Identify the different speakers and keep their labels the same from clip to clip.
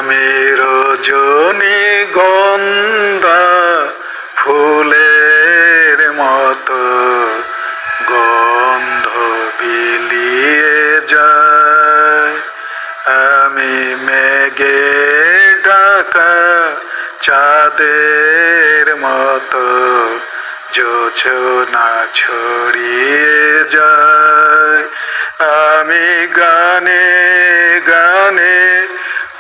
Speaker 1: আমি রজনীগন্ধা ফুলের মতো গন্ধ বিলিয়ে যায়। আমি মেঘে ঢাকা চাঁদের মতো জোছনা ছড়িয়ে যায়। আমি গানে গানে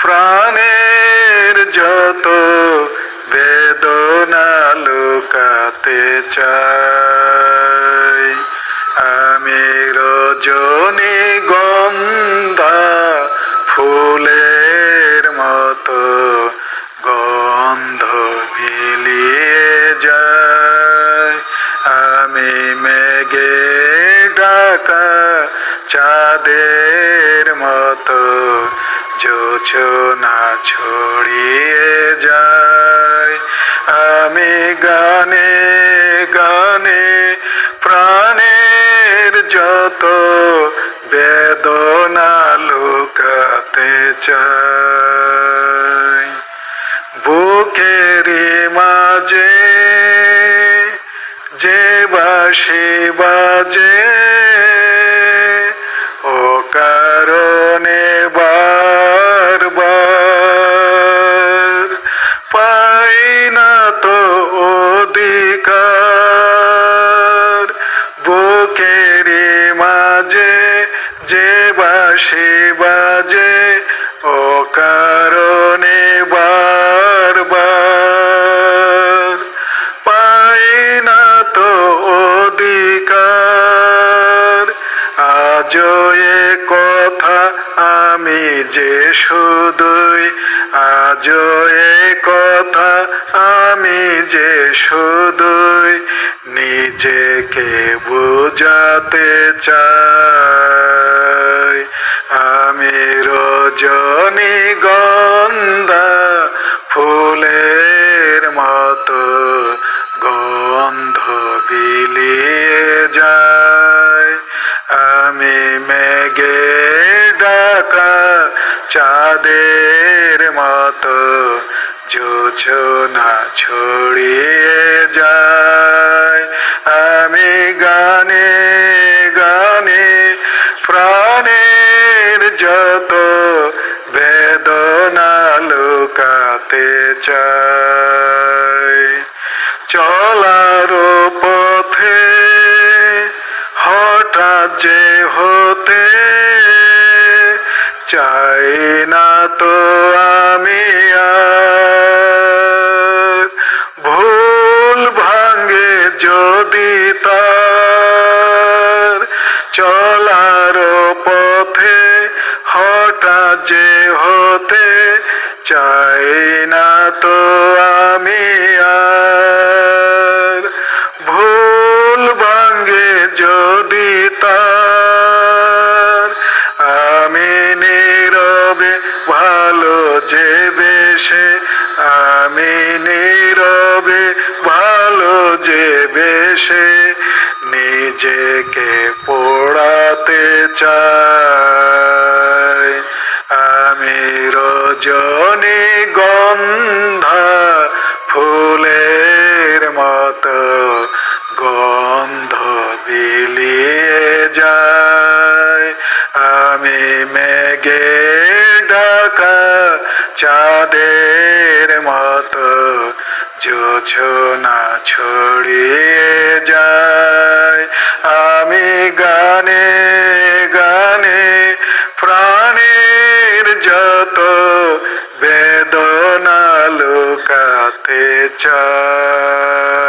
Speaker 1: প্রাণের যত বেদনা লুকাতে চাই। আমি রজনীগন্ধা ফুলের মতো গন্ধ বিলিয়ে যায়। আমি মেঘে ঢাকা চাঁদের মতো জোছনা ছড়িয়ে যায়। আমি গানে গানে প্রাণের যত বেদনা লুকাতে চাই। বুকের মাঝে যে বাঁশি বাজে ও কারণে বারবার পাই না তো অধিকার। বুকের মাঝে যে বাঁশি বাজে ও কারণে বারবার পাই না তো অধিকার। আজও এ কথা আমি যে শুধুই, আজও এ কথা আমি যে শুধুই নিজেকে বোঝাতে চাই। আমি রজনীগন্ধা ফুলের মতো গন্ধ বিলিয়ে যায়। আমি মেঘে ঢাকা চাঁদের মতো জোছনা ছড়িয়ে যায়। আমি গানে গানে প্রাণের যত বেদনা লুকাতে চাই। চলার পথে হঠাৎ যে হতে চাই না তো আমি আর। ভুল ভাঙে যদি তার চলার পথে হঠাৎ যে হতে চাই না তো আমি আর। ভুল ভাঙে যদি তার আমি নীরবে ভালো যে বেশে, আমি নীরবে ভালো যে বেশে নিজেকে পোড়াতে চাই। আমি রজনীগন্ধা ফুলের মতো গন্ধ বিলিয়ে যায়। আমি মেঘে ঢাকা চাঁদের মতো জোছনা ছড়িয়ে যায়। আমি গানে গানে প্রাণের যত বেদনা লুকাতে চাই।